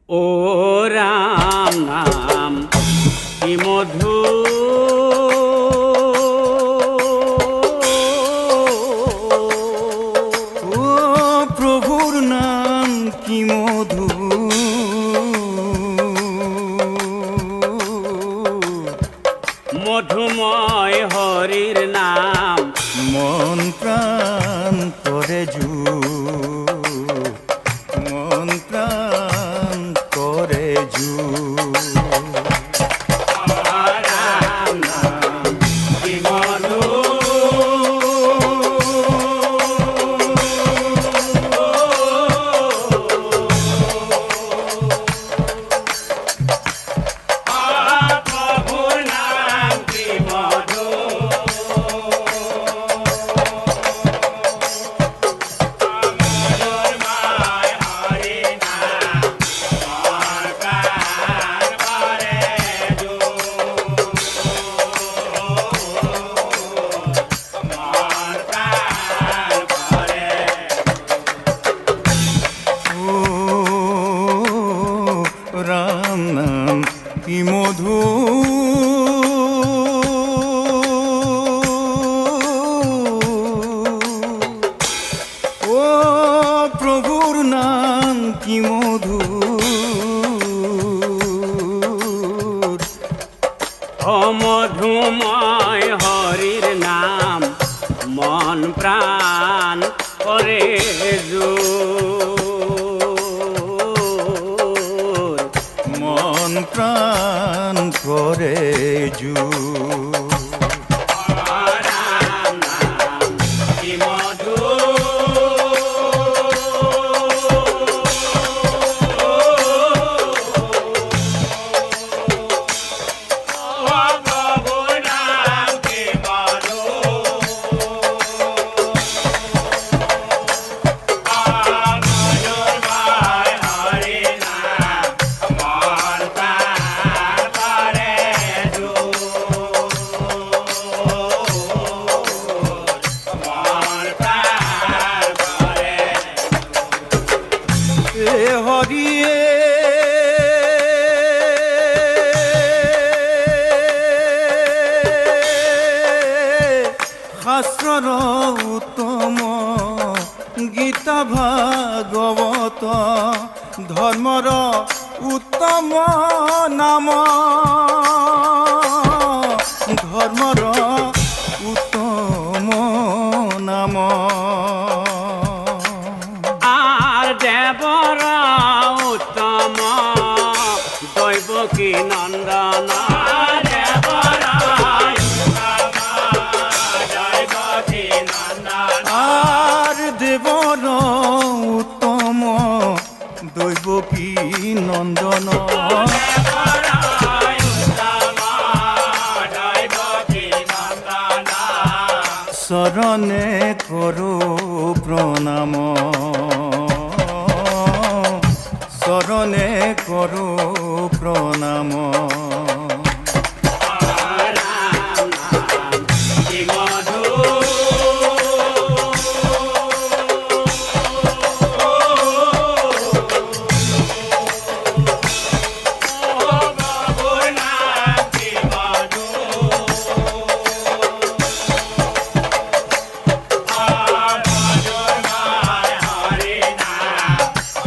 ও রাম নাম কি মধু, ও প্রভুর নাম কি মধু, মধুময় হরির নাম মন প্রাণ করে জু, মন প্রাণ করে জু। রাম নাম কি মধু, প্রভুর নাম কি মধু, মধুময় হরির নাম মন প্রাণ করে জু, মন প্রাণ করে। ও রাম নাম কি মধু, ও প্রভুর নাম কি মধু, ও মধুময় হরির নাম মন প্রাণ করে জোর, মন প্রাণ করে জু। রাম নাম কি মধু, প্রভুর নাম কি মধু, মধুময় হরির নাম মন প্রাণ করে জোর, মন প্রাণ করে। এ হরিয়ে শাস্ত্রর উত্তম গীতা ভাগবত, ধর্মর উত্তম নাম, ধর্মর উত্তম নাম। আর দেবর উত্তম দৈবকী নন্দন, দেবর উত্তম দৈবকী নন্দন, আর দেবর উত্তম দৈবকী নন্দন, দেবর উত্তম দৈবকী নন্দন, শরণে করো প্রণাম, শরণে করো প্রণাম। রাম নাম কি মধু, প্রভুর নাম কি মধু, মধুময় হরির নাম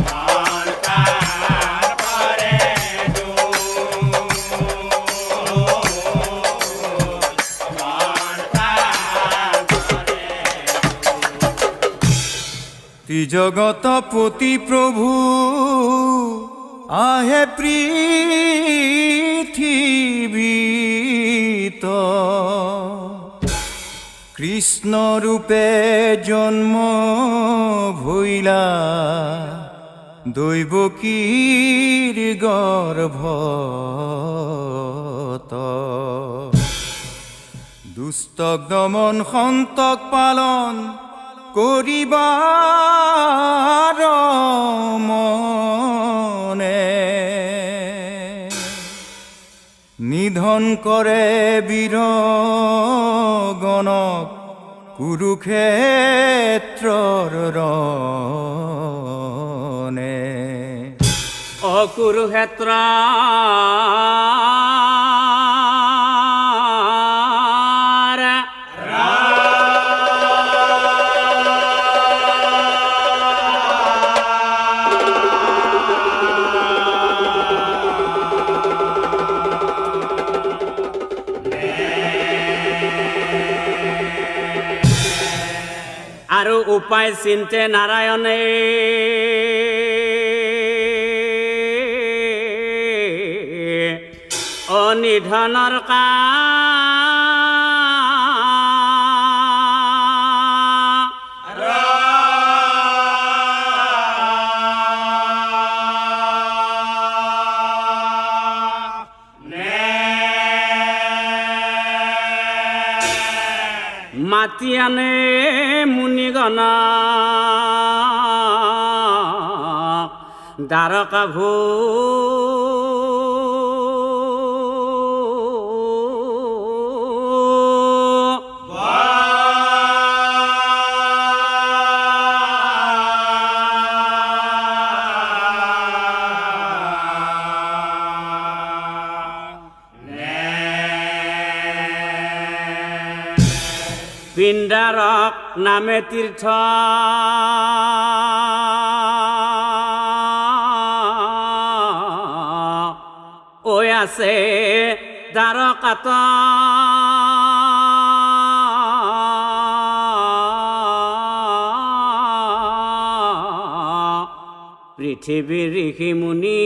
মন প্রাণ করে মন প্রাণ করে। ত্রিজগতপতি প্রভু আহে পৃথিবীত, কৃষ্ণ রূপে জন্ম ভইলা দৈবকীর গর্ভত, দুষ্টক দমন সন্তক পালন করিবার মনে, নিধন কৰে বীৰ গণক কুৰুক্ষেত্ৰৰ ৰণে। ও কুৰুক্ষেত্ৰ আৰু উপায় চিন্তে নাৰায়ণে অনিধনৰ মাতি আনে মুনিগণ দ্বাৰকা পিণ্ডাৰক নামে তীৰ্থ ঐ আছে দ্বাৰকাত পৃথিৱীৰ ঋষি মুনি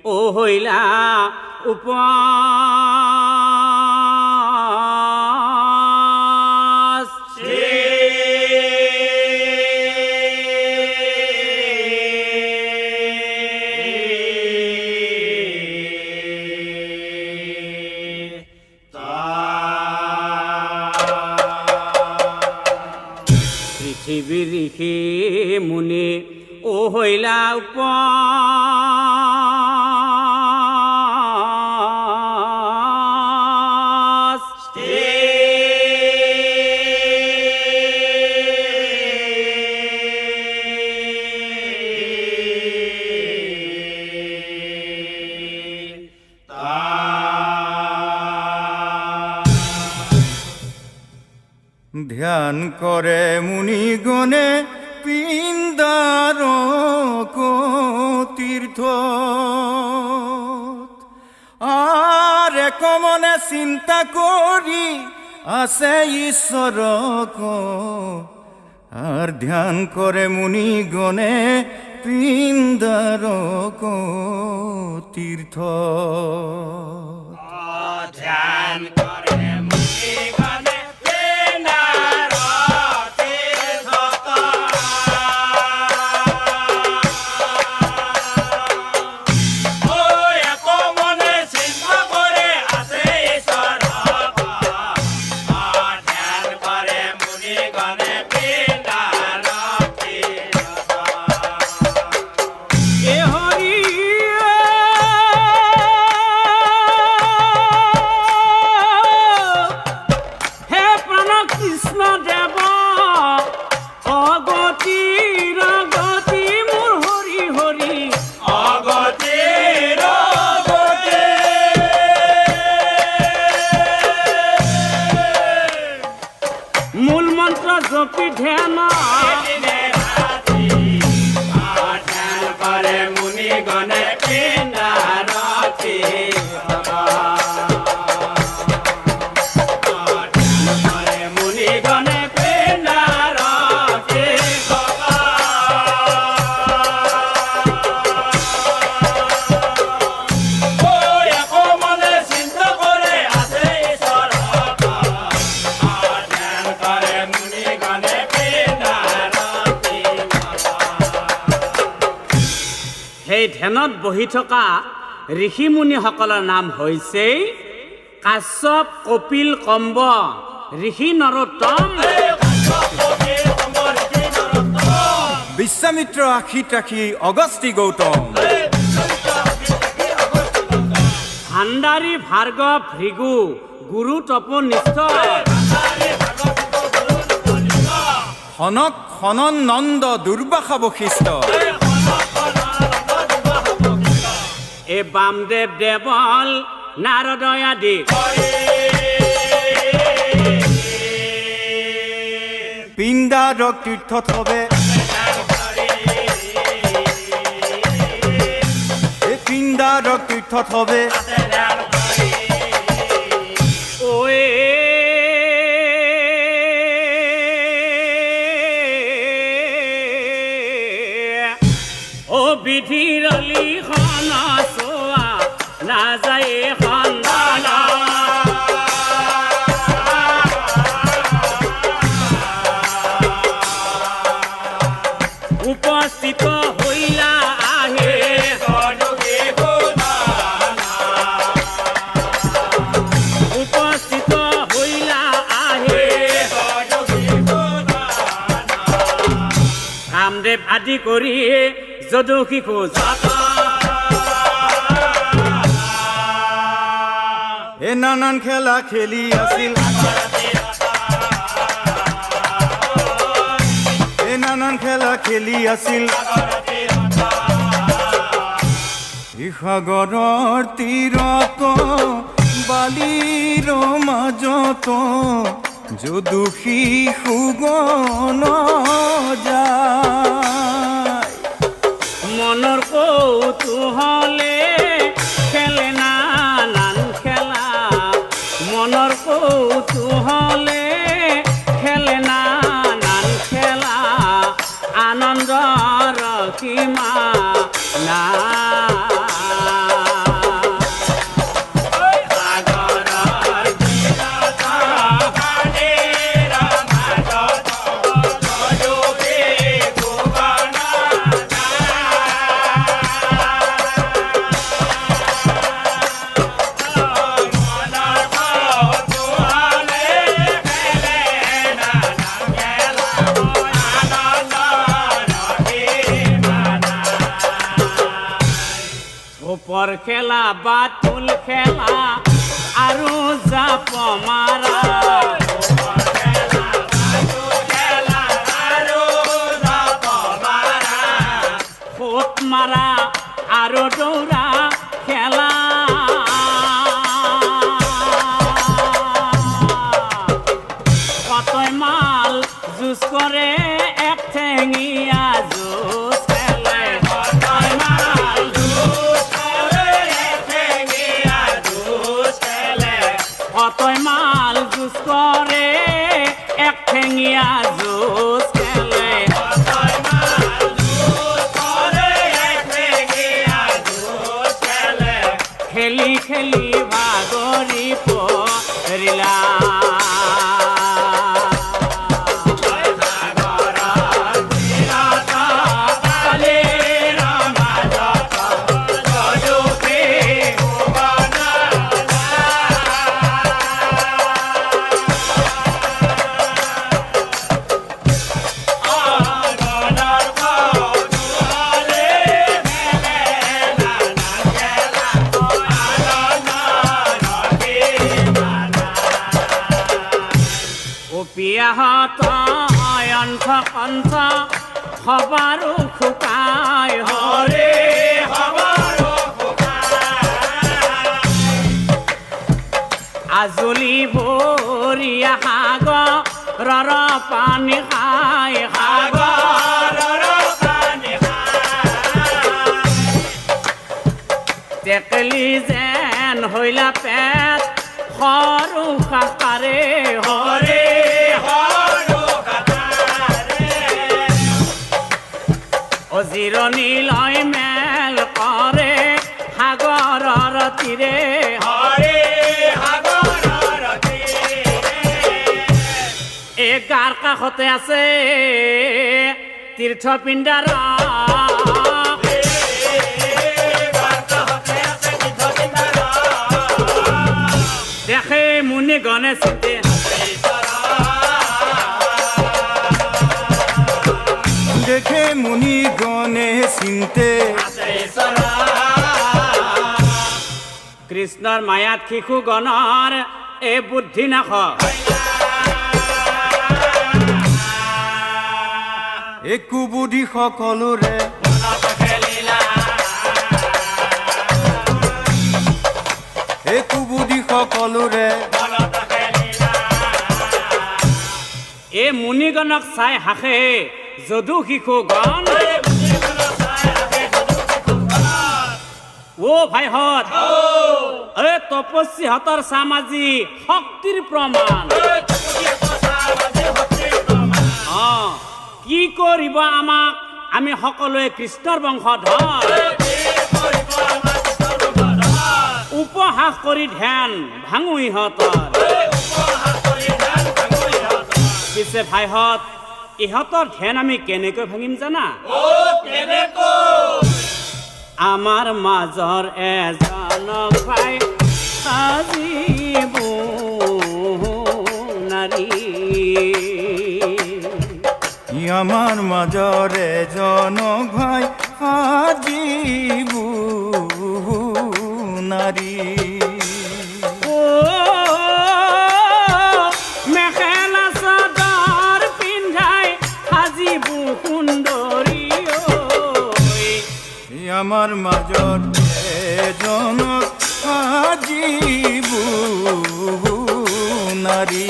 ও হইলা পৃথিৱীৰ ঋষি মুনি ও হইলা ধ্যান কৰে মুনিগণে পিণ্ডাৰক তীৰ্থ আৰ একমনে চিন্তা কৰি আছে ঈশ্বৰক আৰ ধ্যান কৰে মুনিগণে পিণ্ডাৰক তীৰ্থ ধ্যান কৰে মুনিগণে পিণ্ডাৰক তীৰ্থ ও এক মনে চিন্তা কৰে আছে ঈশ্বৰক ধ্যান কৰে মুনিগণে পিণ্ডাৰক তীৰ্থ এ হৰি হে প্ৰাণ কৃষ্ণ দেৱ অগতিৰ গতি মোৰ হৰি হৰি অগতিৰ গতি মূল মন্ত্ৰ জপি ধ্যান দিনে ৰাতি ধ্যান কৰে মুনিগণে পিণ্ডাৰক তীৰ্থ ধ্যান কৰে মুনিগণে পিণ্ডাৰক তীৰ্থ ও এক মনে চিন্তা কৰে আছে ঈশ্বৰক ধ্যান কৰে মুনিগণে পিণ্ডাৰক তীৰ্থ সেই ধ্যানত বহি থকা ঋষি মুনিসকলৰ নাম হৈছে কাশ্যপ কপিল কম্ব ঋষি নৰোত্তম বিশ্বামিত্ৰ আশীত ৰাখি অগস্তি গৌতম ভাণ্ডাৰী ভাৰ্গৱ ভৃগু গুৰু তপনিষ্ঠ সনক সনন নন্দ দুৰ্বাসা বশিষ্ঠ এই বামদেৱ দেৱল নাৰদয় আদি পিণ্ডাৰক তীৰ্থত হবে এই পিণ্ডাৰক তীৰ্থত হবে ঐ ও বিধিৰলি খন চোৱা নাযায় সন্ধান উপস্থিত হইলা আহে উপস্থিত হইলা আহে কামদেৱ আদি কৰি যদু শিশু এ নানান খেলা খেলি আছিল এ নানান খেলা খেলি আছিল সাগৰৰ তীৰত বালিৰ মাজত যদু শিশুগণ যায় মনৰ কৌতূহলে খেলে নানান খেলা মনৰ কৌতূহলে খেলে নানান খেলা আনন্দৰ সীমা ওপৰ খেলা বাতুল খেলা আৰু জাপ মাৰা ফুট মাৰা আৰু দৌৰা খেলা কতই মাল যুঁজ কৰে এক ঠেঙীয়া যুঁজ খেলে কতই মাল যুঁজ কৰে এক ঠেঙীয়া যুঁজ খেলে খেলি খেলি ভাগৰি পৰিলা পিয়াহত অন্থ কণ্ঠ সবাৰো শুকাই হৰে আজলি ভৰিয়া সাগৰৰ পানী খাই টেকেলি যেন হৈলা পেট সৰু কাকাৰে হৰে জিৰণি লৈ মেল কৰে সাগৰৰ তীৰে এই গাৰ কাষতে আছে তীৰ্থপিণ্ডাৰ দেখে মুনি গণেশ দেখে মুনি গণে চিন্তে কৃষ্ণৰ মায়াত শিশু গণৰ এই বুদ্ধি নাশ একো বুদ্ধি সকলোৰে একো বুদ্ধি সকলোৰে মনত ৰাখে লীলা এ মুনিগণক চাই হাসে যদু শিশু গণ ও ভাইহঁত এ তপস্বীহঁতৰ সামাজি শক্তিৰ প্ৰমাণ কি কৰিব আমাক আমি সকলোৱে কৃষ্ণৰ বংশধৰ উপহাস কৰি ধ্যান ভাঙো ইহঁতৰ পিছে ভাইহঁত ইহঁতৰ ধ্যান আমি কেনেকৈ ভাঙিম জানা আমাৰ মাজৰ এজন ভাই সাজিব নাৰী আমাৰ মাজৰে জনক ভাই সাজিব নাৰী ও মেখেলা চাদৰ পিন্ধাই সাজিব সুন্দৰী আমাৰ মাজত এজনক সাজিব নাৰী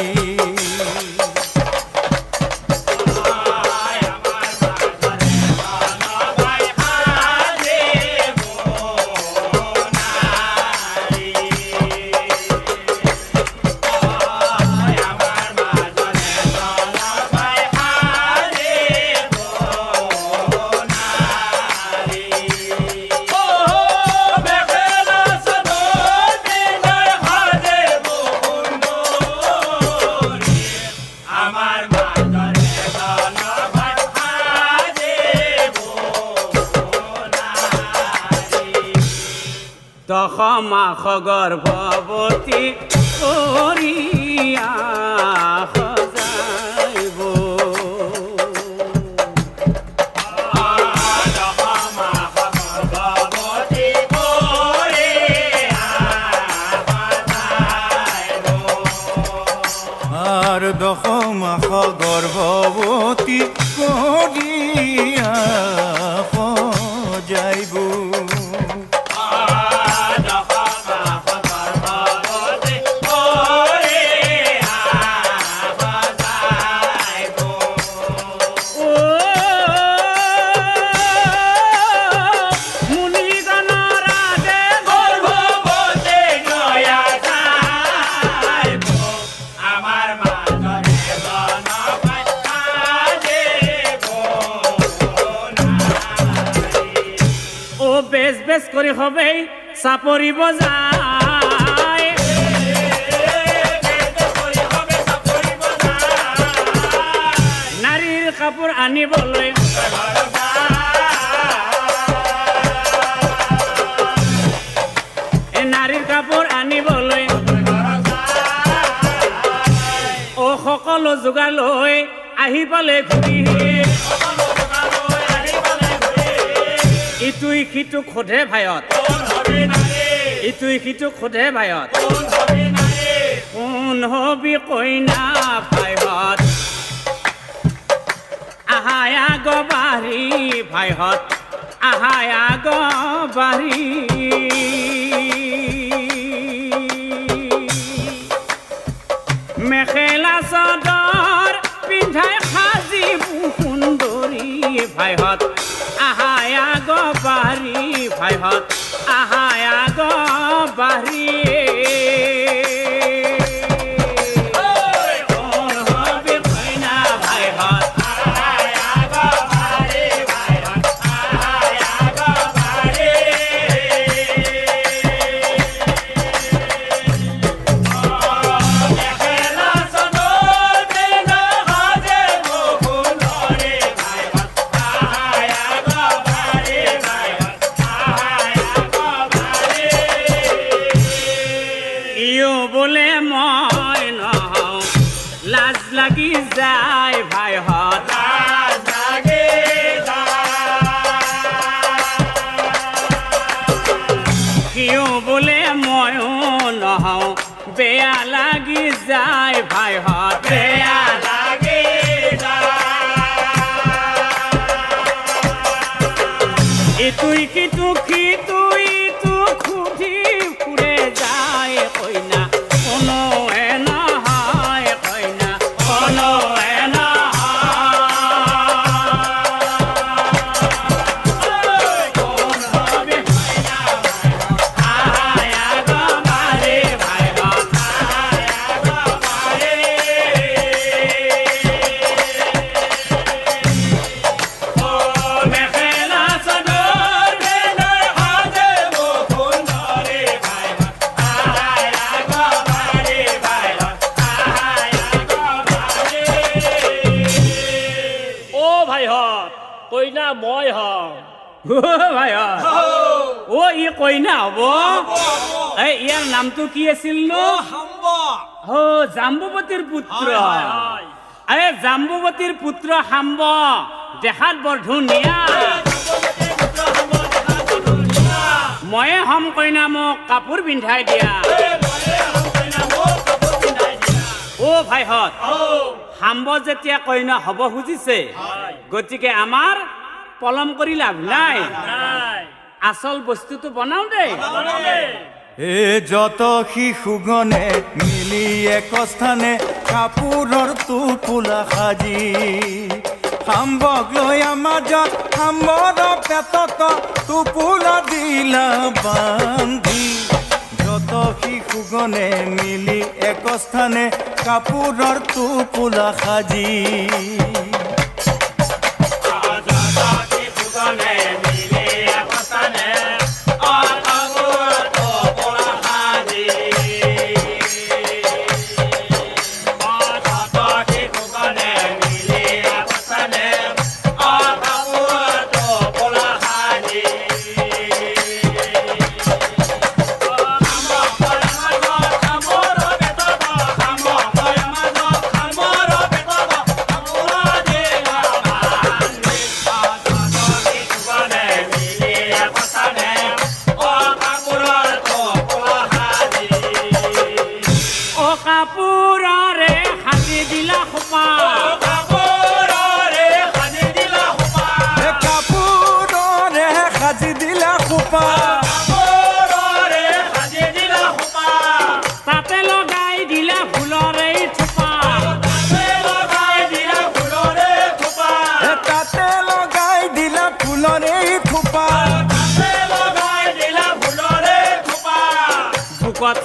দশ মাস গৰ্ভৱতী কৰিয়া সজাইব আৰু 10 মাস গৰ্ভৱতী কৰিয়া সজাইব বেচ বেচ কৰি হবেই চাপৰিব যায় নাৰীৰ কাপোৰ আনিবলৈ নাৰীৰ কাপোৰ আনিবলৈ ও সকলো যোগাৰ লৈ আহি পালে ঘূৰি ইটুই সিটুক সোধে ভাইত ইটুই সিটুক সোধে ভাইত কোন হবি কইনা ভাইহত আহাই আগ বাঢ়ি ভাইহত আহাই আগ বাঢ়ি মেখেলা চাদৰ পিন্ধাই সাজিব সুন্দৰী ভাইহত আহাই আগ বাঢ়ি ভাইহত আহাই আগ বাঢ়ি বলে মই নহওঁ লাজ লাগি যায় ভাইহঁত কিয় বোলে ময়ো নহওঁ বেয়া লাগি যায় ভাইহঁত বেয়া লাগি ইটুই সিটুক সিটুই ইটুক সুধি ফুৰে যায় ও ভাই ও ই কইনা হব এই ইয়ার নামটো কি আছিল নো ও জাম্বুবতীর পুত্র আরে জাম্বুবতীর পুত্র হাম্ব দেখাত বৰ ধুনীয়া ময়ে হম কইনা মোক কাপোৰ পিন্ধাই দিয়া ও ভাইহঁত হাম্ব যেতিয়া কইনা হব খুজিছে গতিকে আমাৰ পলম কৰি লাভ নাই আসল বস্তুটো বনাও দেই এ যত শিশুগণে মিলি এক স্থানে কাপোৰৰ টোপোলা সাজি হাম্বক লৈ মাজত হাম্বৰ পেটত টোপোলা দিলা বান্ধি যত শিশুগণে মিলি এক স্থানে কাপোৰৰ টোপোলা সাজি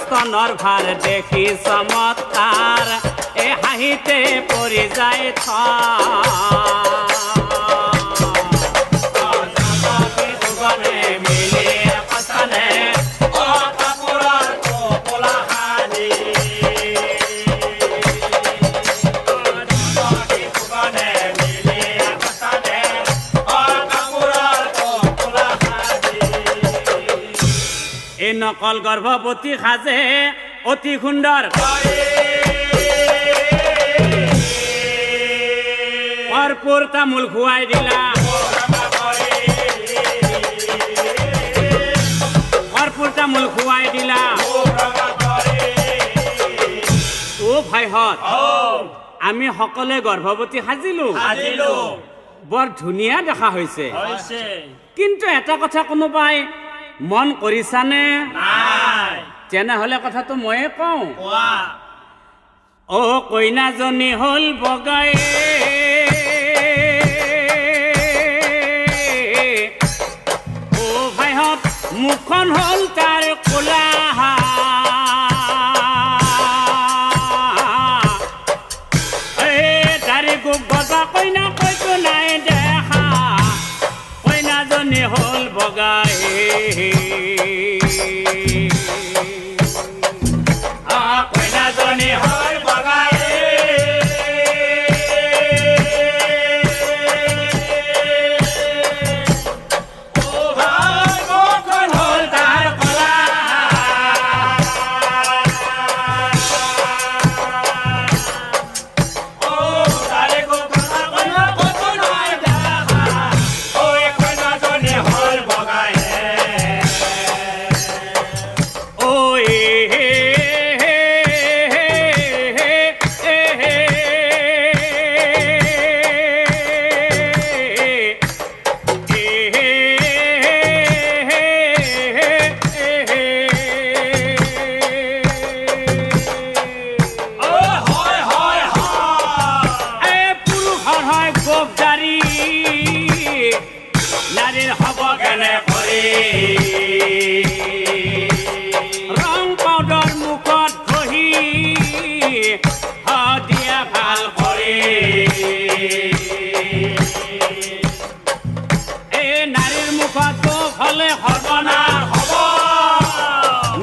স্তনৰ ভাৰ দেখি চমৎকাৰ এ হাঁহিতে পৰি যায় নকল গৰ্ভৱতী সাজে অতি সুন্দৰ ভৰপূৰ তামোল খুৱাই দিলা ভৰপূৰ তামোল খুৱাই দিলা ও ভাইহঁত আমি সকলোৱে গৰ্ভৱতী সাজিলো বৰ ধুনীয়া দেখা হৈছে কিন্তু এটা কথা কোনোবাই মন কৰিছানে তেনেহলে কথাটো ময়ে কওঁ ও কইনাজনী হল বগাই ও ভাইহঁত মুখখন হল তাৰ কোলা তাৰে গজা কইনা কৈছো নাই দেখা কইনাজনী হল বগাই কইনাজনী হল বগাই হল তাৰ কলা ৰং পাউডাৰ মুখত ঘঁহি দিয়া ভাল কৰি এই নাৰীৰ মুখত দুখ হলে সৰ্বনাশ হব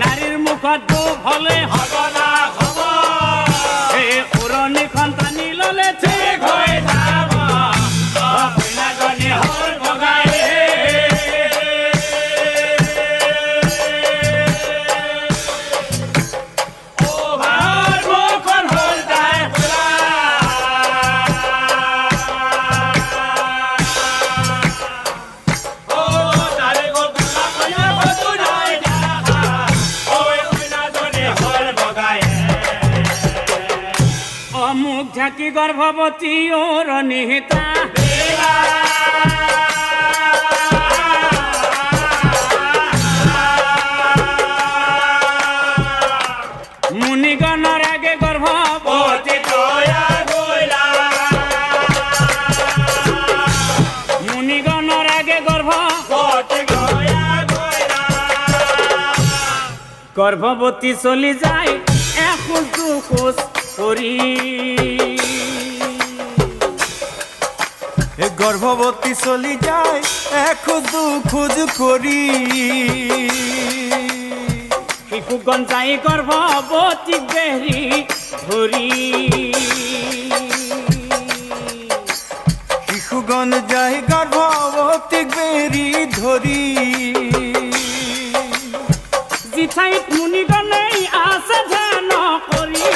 নাৰীৰ মুখত দুখ হলে সৰ্বনাশ হব এই উৰণিখন টানি ললে ঠিক হৈ যাব কইনাজনী হল বগাই কি গর্ভবতী ওর নিহিতা মুনিগণর আগে গর্ভবতী মুনিগণর আগে গর্ভবতী চলি যায় এখোজ দুখোজ করি এ গর্ভবতী চলি যায় এখোজ দুখোজ করি শিশুগণ যাই গর্ভবতী বেহরি ধরি শিশুগণ যায় গর্ভবতী বেরি ধরি জিঠাইত মুনিগণেই আছে ধ্যান করি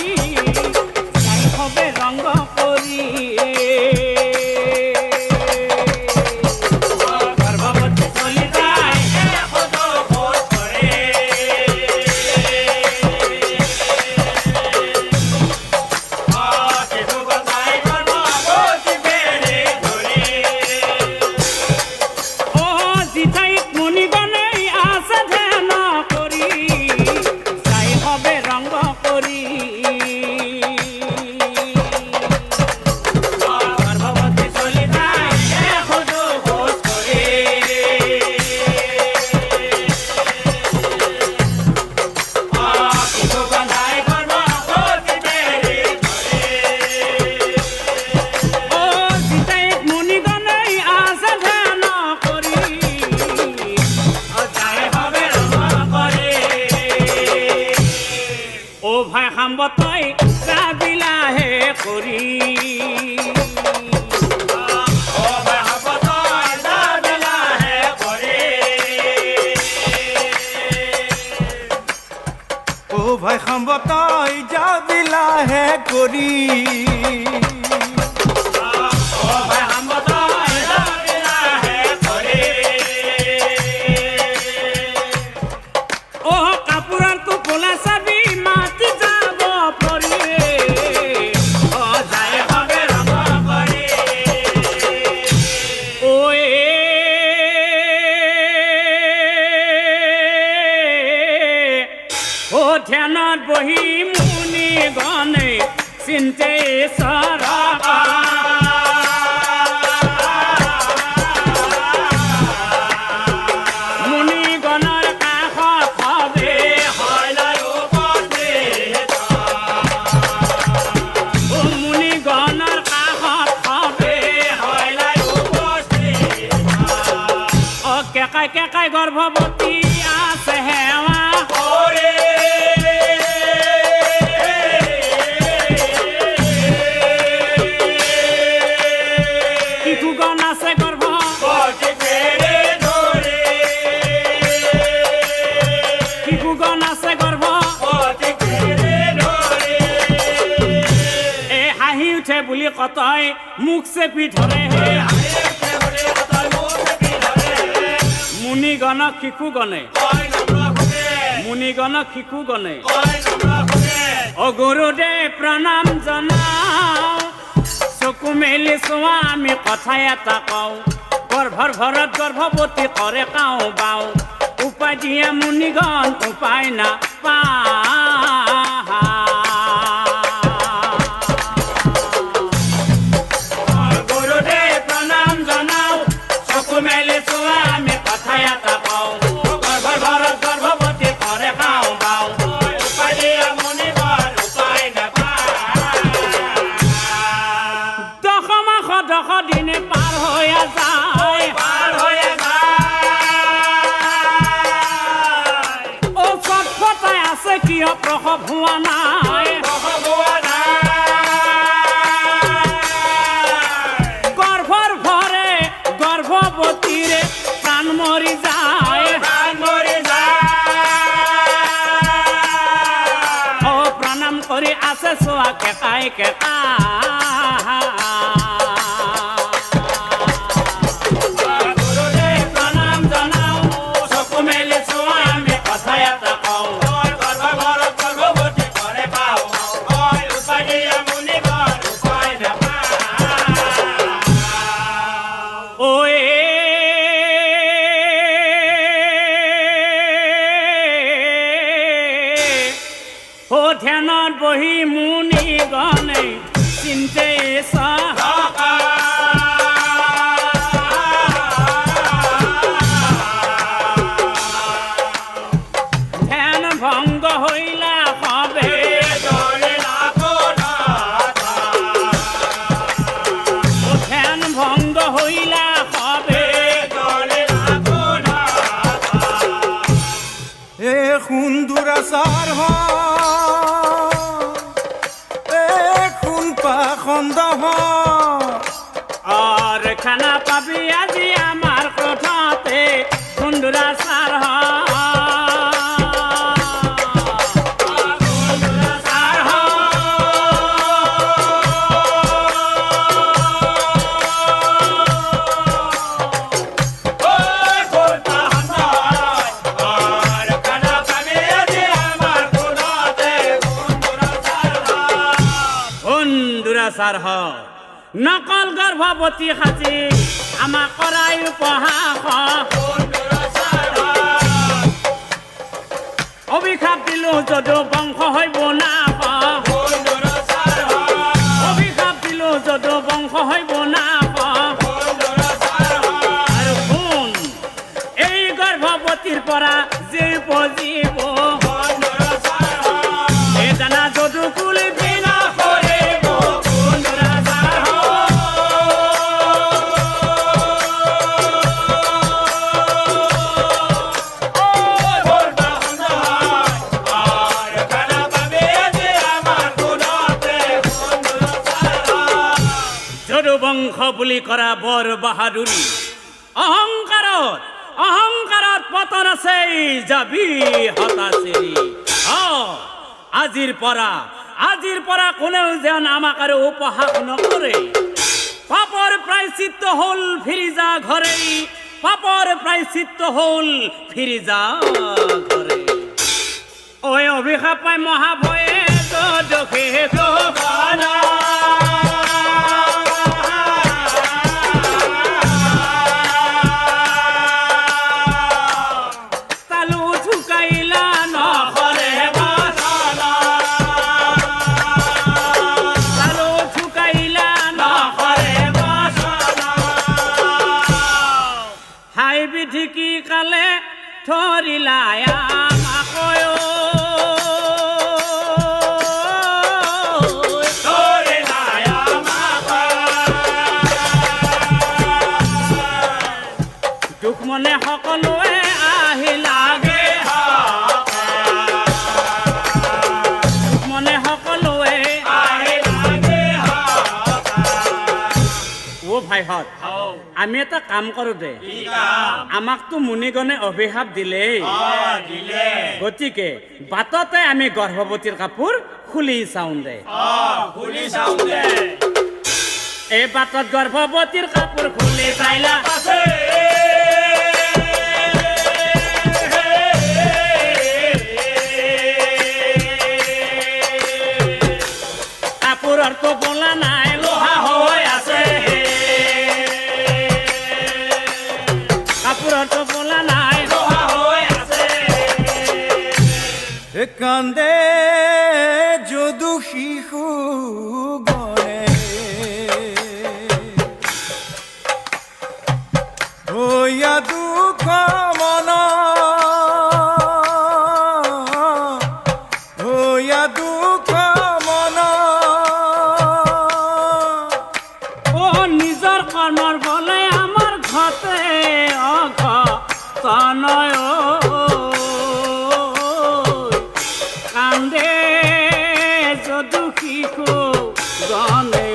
যাই হবে রঙ্গ করি গর্ভবতী চলি যায় এখোজ দুখোজ করে ও জিঠাইত মুনিগণেই আছে ধ্যান করি যাই হবে রঙ্গ করি গর্ভবতী চলি যায় এখোজ দুখোজ করে শিশুগণ যায় গর্ভবতী বেহরি ও জিঠাইত মুনিগণেই আছে ধ্যান করি যাই হবে রঙ্গ করে ও ভাই খাম্বতই কাবিলাহে করি ও ভাই খাম্বতই যাবিলাহে করি ও কাপুরার তো পোলা চাবি মাতি যাব পরি ও যাই হবে রঙ্গ করে ও ও ধ্যানত বহি মুনি গণে চিন্তে মুনিগণৰ কাষত হবে মুনিগণৰ কাষত হবে ও কেকাই কেকাই গৰ্ভৱতী আছে হেৱা শিশুগণ আছে গৰ্ভ শিশুগণ আছে গৰ্ভ এ হাঁহি উঠে বুলি কতই মুখ চেপি ধৰে মুনিগণক শিশুগণে মুনিগণক শিশুগণে অ গুৰুদেৱ প্ৰণাম জনাও চকু মেলি চোৱা আমি কথা এটা কওঁ গৰ্ভৰ ভৰত গৰ্ভৱতী কৰে কাওঁ বাওঁ উপায় দিয়ে মুনিগণ উপায় না পা গুৰুদেৱ প্ৰণাম জনাও চকু মেলি চোৱা আমি কথা এটা কওঁ গৰ্ভৰ ভৰত গৰ্ভৱতী কৰে কাওঁ বাওঁ উপায় দিয়ে মুনিগণ উপায় নাপায় দশমাস 10 দিনে পাৰ হৈ যায় ও চটফটাই আছে কিয় প্ৰসৱ হোৱা নাই গৰ্ভৰ ভৰে গৰ্ভৱতীৰে প্ৰাণ মৰি যায় ও প্ৰণাম কৰি আছে চোৱা কেকাই কেকা প্ৰণাম জনাও চকু মেলি চোৱা আমি কথা এটা কওঁ গৰ্ভৱতী কৰে পাওঁ উপায় দিয়া মুনিগণ উপায় ধ্যানত বহি মুনি গণে চিন্তে থকা ধ্যান ভঙ্গ হইলা হবে ধরিলা কোনা ধ্যান ভঙ্গ হইলা হবে ধরিলা কোনা এ খুন দুৰাচাৰ এ খুন পাখণ্ড আৰ খানা পাবি আজি আমাৰ কথাতে কুন্দুৰা সাৰ সাৰ হ নকল গৰ্ভবতী সাজি আমাক কৰাই উপহাস অভিশাপ দিলো যদু বংশ হইব নাশ অভিশাপ দিলো যদু বংশ হইব নাশ আৰু শুন এই গৰ্ভৱতীৰ পৰা যে উপজীৱ এই জানা যদু কুলি বিনা কৰিব বংশ বুলি কৰা বৰ বাহাদুৰি অহংকাৰত পতন আছে যাবি হতাচেৰি আজিৰ পৰা কোনেও যেন আমাক আৰু উপহাস নকৰে পাপৰ প্ৰায়চিত্ত হ'ল ফিৰি যা ঘৰে পাপৰ প্ৰায়চিত্ত হ'ল ফিৰি যা ঘৰে ঐ অভিশাপ পাই মহাভয়ে দোষে দোষানা কালে ধৰিলাই আমাকয় ধৰিলাই আমাক দুখ মনে সকলোৱে আহিলাগে দুখ মনে সকলোৱে আহিলাগে অ ভাইহঁত আমি এটা কাম কৰো দে আমাকতো মুনিগণে অভিশাপ দিলেই গতিকে বাটতে আমি গৰ্ভৱতীৰ কাপোৰ খুলি চাওঁ দে এই বাটত গৰ্ভৱতীৰ কাপোৰ খুলি চাইলা কাপোৰৰ তো বোলা নাই লোহা হৈ আছে কাপোৰতো বোলা নাই লোহা হৈ আছে কান্দে যদু শিশু গণে হইয়া দুখ মন হইয়া দুখ মন ও নিজৰ কৰ্মৰ বলে আমাৰ ঘতে অঘটনয় কান্দে যদু শিশু গণে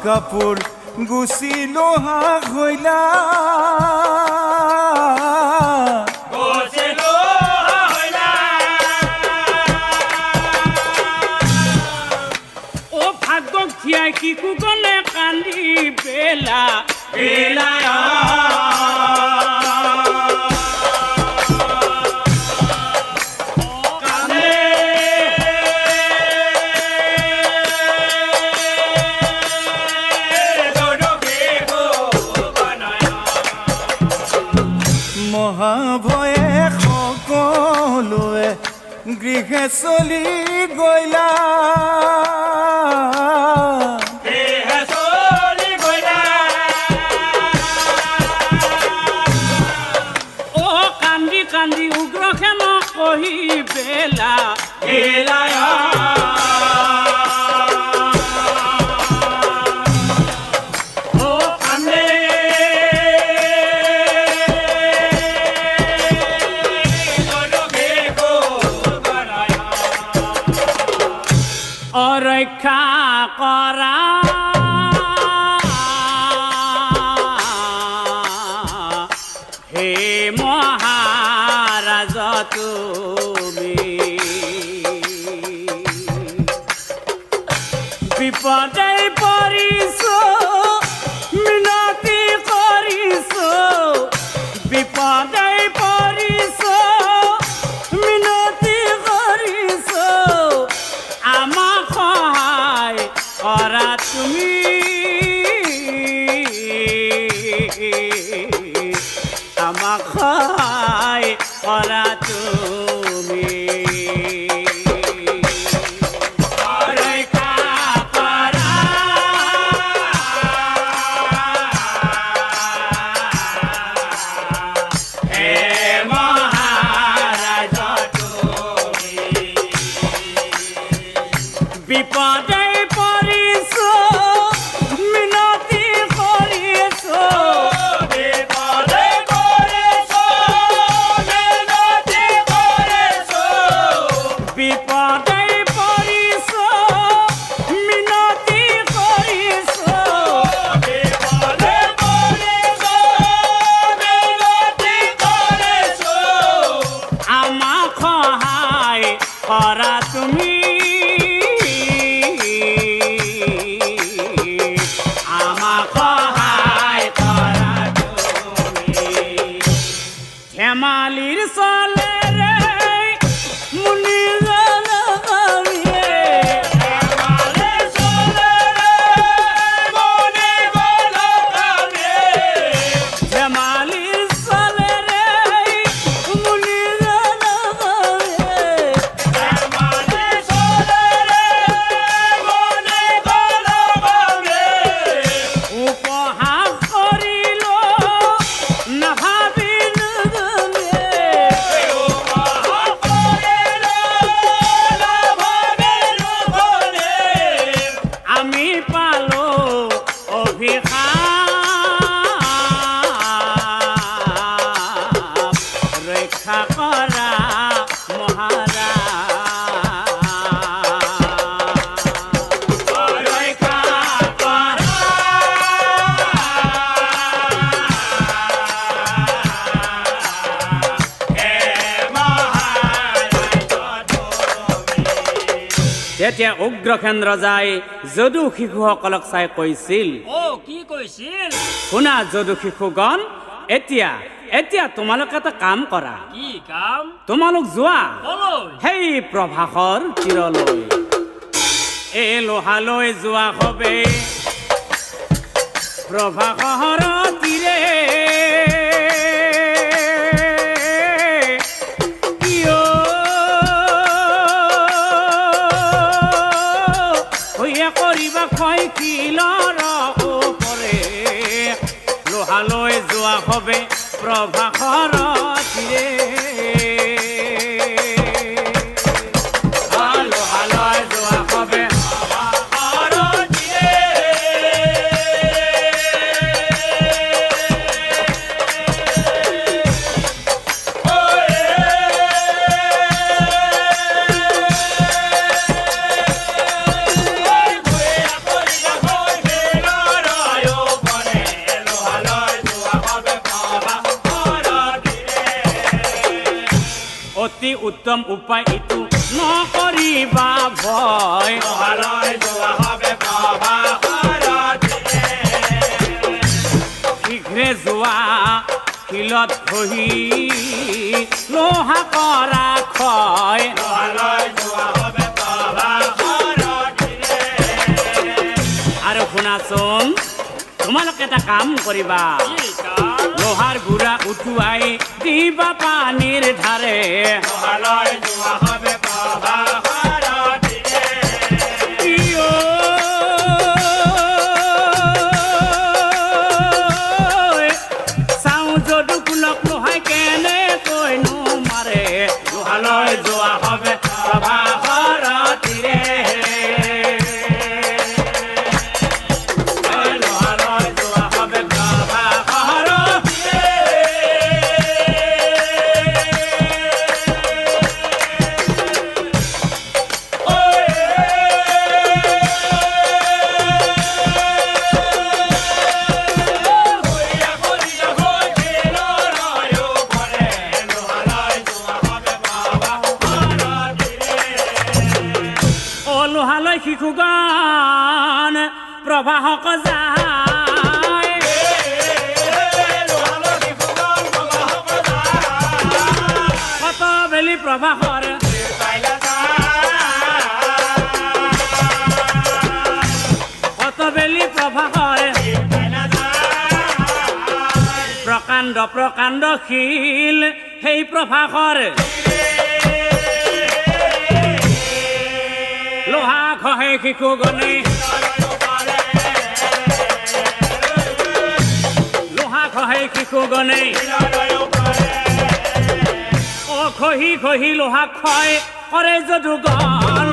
কাপোৰ গুচি লোহা হইলা গৈছিলো হইলা ও ভাগ্যক থিয়াই কিকু গলে কান্দি বেলা বেলায় কান্দে দোদকে গো বনায় মহাভয়ে সকলোৱে গৃহে চলি গইলা দেহে চলি গইলা ও কান্দি কান্দি উগ্ৰখেম কহি বেলা বেলায় ও কান্দে দোদকে গো বনায় অৰক্ষা কৰা হে মহাৰাজ তুমি বিপদে পৰিছো মিনতি কৰিছো বিপদে পৰিছো মিনতি কৰিছো আমাক সহায় কৰা তুমি আমাক সহায় কৰা তুমি ৰক্ষা কৰা হে মহাৰাজ তুমি বিপদে পৰিছো মিনতি কৰিছো বিপদে কৰিছো মিনতি কৰিছো বিপদে পৰিছো মিনতি কৰিছো বিপদে কৰিছো মিনতি কৰিছো আমাক সহায় কৰা তুমি আমাক সহায় কৰা তুমি ধেমালিৰ চলেৰে মুনি আমালে চলেৰে মনে গ'ল কামে ধেমালিৰ চলেৰে মুনি আমালে চলেৰে মনে গ'ল কামে উপহাস কৰিল নাভাবিলো আমি পালো অভিশাপ ৰক্ষা কৰা মহাৰাজ ৰক্ষা কৰা হে মহাৰাজ তুমি তেতিয়া উগ্ৰসেন ৰজাই যদু শিশুসকলক চাই কৈছিল ও কি কৈছিল শুনা যদু শিশুগণ এতিয়া এতিয়া তোমালোকে এটা কাম কৰা কি কাম তোমালোক যোৱা কলৈ সেই প্ৰভাসৰ তীৰলৈ এই লোহালৈ যোৱা হবে প্ৰভাসৰ তীৰে ইয় হৈয়া কৰিবা ক্ষয় কিলৰ ওপৰে লোহালৈ যোৱা হবে প্ৰভাসৰ তীৰে লোহালৈ যোৱা হবে উত্তম উপায় ইটো নকৰিবা ভয় লোহালৈ যোৱা হবে প্ৰভাকৰতিৰে শীঘ্ৰে যোৱা শিলত বহি লোহা কৰা ক্ষয় লোহালৈ যোৱা হবে প্ৰভাকৰতিৰে আৰু শুনাচোন তোমালোকে এটা কাম কৰিবা কি কাম? লোহাৰ গুড়া উঠুৱাই দিবা পানীৰ ধাৰে লোহালৈ যোৱা হবে প্ৰভাকৰতিৰে ইয়ো। চাওঁ যদু কুলক লোহাই কেনেকৈনো মাৰে লোহালৈ যোৱা হবে প্ৰভাকৰতিৰে লোহালৈ যোৱা হবে অ লোহালৈ শিশুগান প্ৰবাহক যায় কত বেলি প্ৰবাহৰ কত বেলি প্ৰবাহৰ প্ৰকাণ্ড প্ৰকাণ্ড শিল সেই প্ৰভাকৰ লোহা খহে শিশুগণে লোহা খহে শিশুগণে অ খহি খহি লোহা ক্ষয় কৰে যদুগণ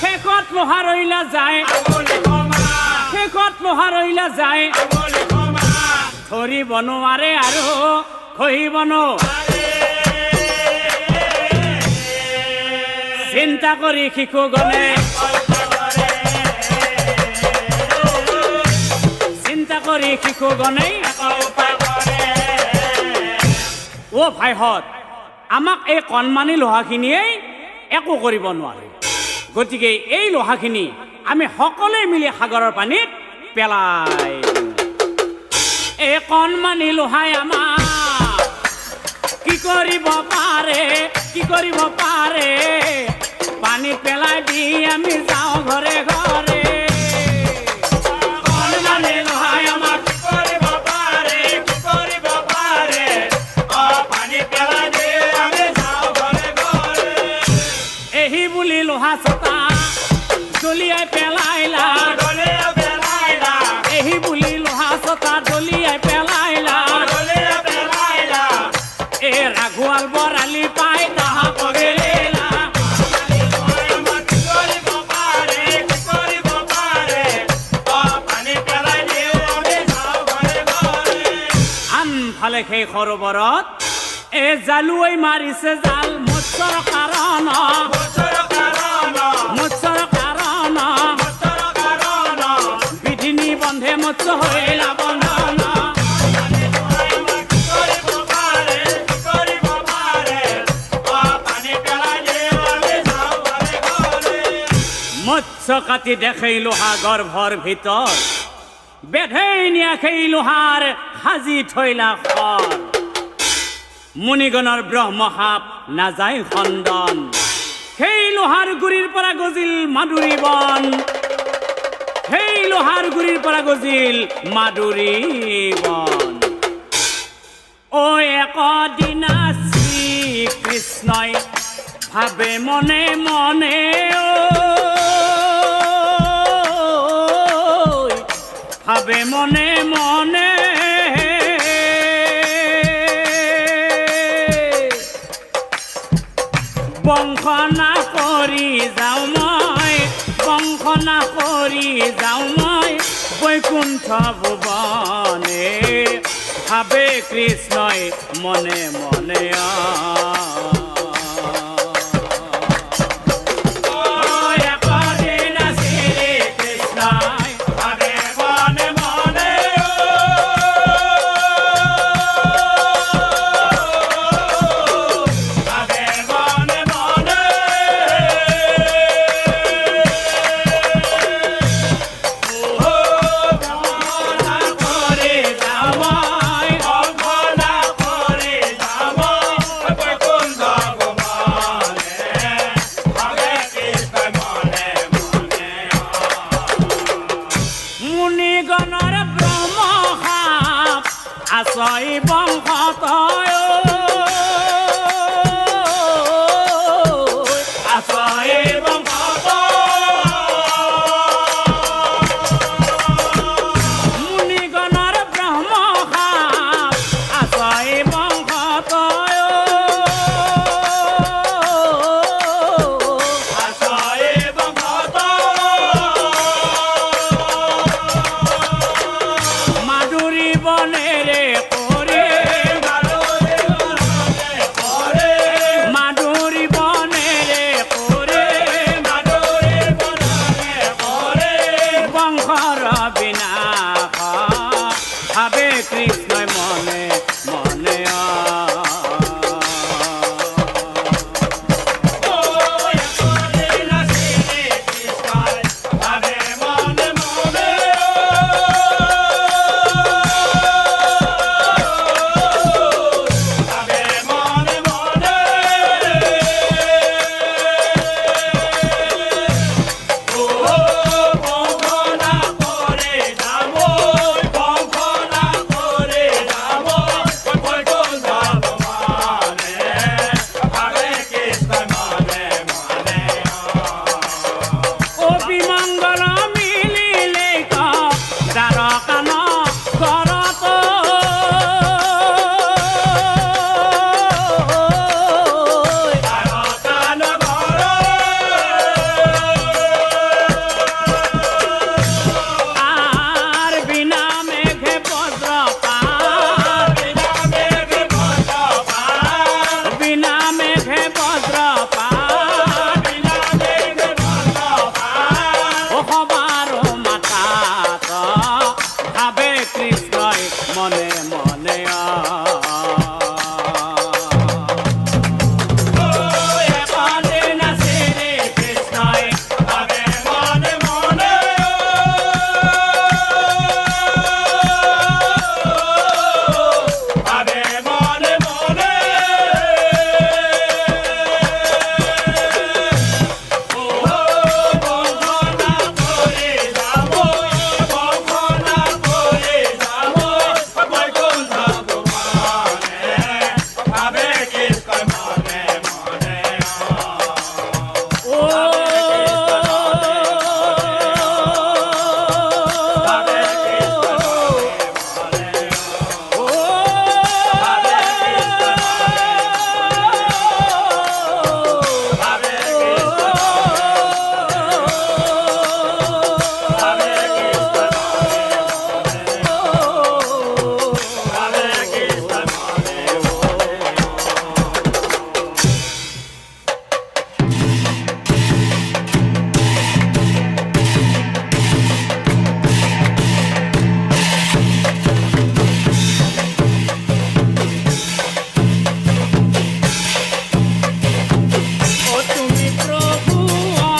শেষত লোহা ৰৈলা যায় শেষত লোহা ৰৈলা যায় ধৰিব নোৱাৰে আৰু খহিব নোৱাৰে চিন্তা কৰি শিশুগণে চিন্তা কৰি শিশুগণে অ ভাইহঁত আমাক এই কণমানি লোহাখিনিয়ে একো কৰিব নোৱাৰে গতিকে এই লোহাখিনি আমি সকলোৱে মিলি সাগৰৰ পানীত পেলাই এই কণমানি লোহাই আমাক কি কৰিব পাৰে কি কৰিব পাৰে পানীত পেলাই দি আমি যাওঁ ঘৰে ঘৰে কণমানি লোহাই আমাক কি কৰিব পাৰে পানীত পেলাই দি আমি যাওঁ ঘৰে ঘৰে এহি বুলি লোহা চটা দলিয়াই পেলাইলা এহি বুলি লোহা চটা দলিয়াই পেলাইলা এ ৰাঘুৱাল বৰালি পাই তাহা পগেলা আনফালে সেই সৰোবৰত এ জালুৱাই মাৰিছে জাল মৎস্যৰ কাৰণ মৎস্যৰ কাৰণ বিধিনী বন্ধে মৎস্য হৈলা বন্ধন মৎস্য কাটি দেখাই লোহা গৰ্ভৰ ভিতৰ বেধেই নিয়া সেই লোহাৰ সাজি থৈলা খৰ মুনিগণৰ ব্ৰহ্মসাপ নাযায় খণ্ডন সেই লোহাৰ গুৰিৰ পৰা গজিল মাধুৰী বন সেই লোহাৰ গুৰিৰ পৰা গজিল মাধুৰী বন ঐ একদিনা শ্ৰীকৃষ্ণই ভাবে মনে মনে ভাবে মনে মনে বংশনা কৰি যাওঁ মই বংশনা কৰি যাওঁ মই বৈকুণ্ঠ ভুৱনে ভাবে কৃষ্ণই মনে মনে আছই বংশতয় আছই বংশত মুনিগণৰ ব্ৰহ্মসাপ আছই বংশতয় আছই বংশত মাধুৰী বনেৰে কৰে মাধুৰী বনেৰে কৰে বংশৰ বিনাশ ভাবে কৃষ্ণই মনে মনে অভিমঙ্গল মিলিলে দ্বাৰকান ঘৰত আৰ বিনা মেঘে বজ্ৰপাত বিনা মেঘে বজ্ৰপাত সবার মাতাত ভাবে কৃষ্ণই মনে মনে তুমি প্রভু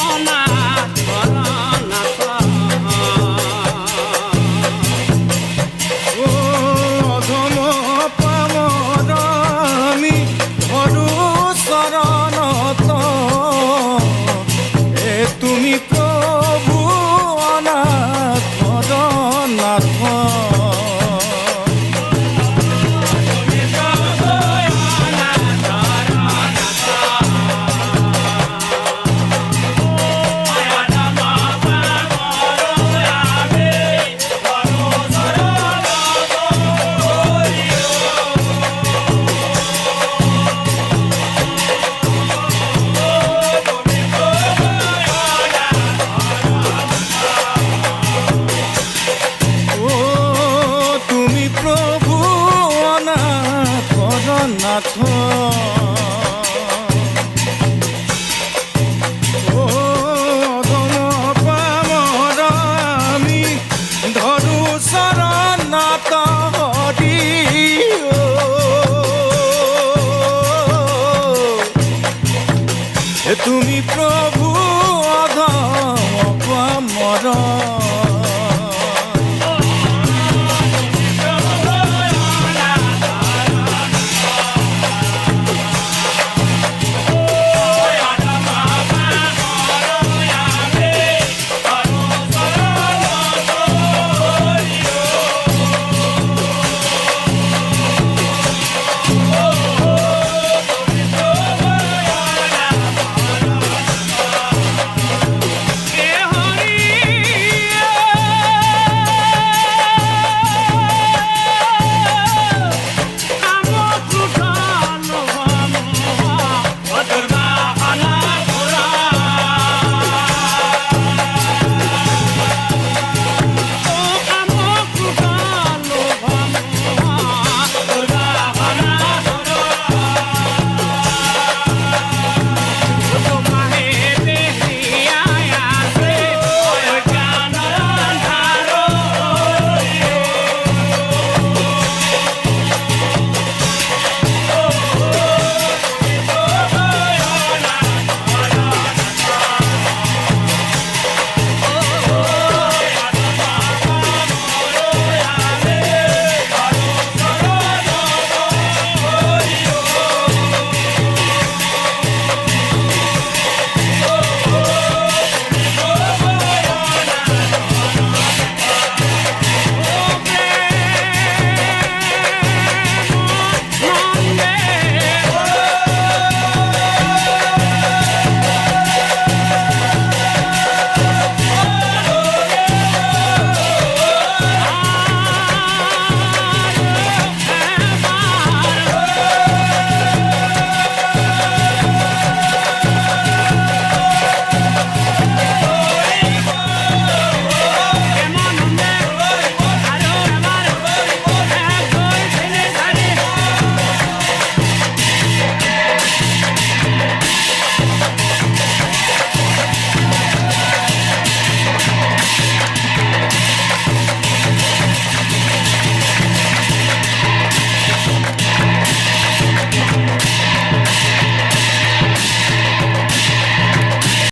অনাথ অনাথ ও অধম পামর আমি ধরু শরণত এ তুমি প্রভু অনাথ নাথ ও তুমি প্রভু অনাথ নাথ ও অধম পামর আমি ধরু শরণাত হরি তুমি প্রভু অধম পামর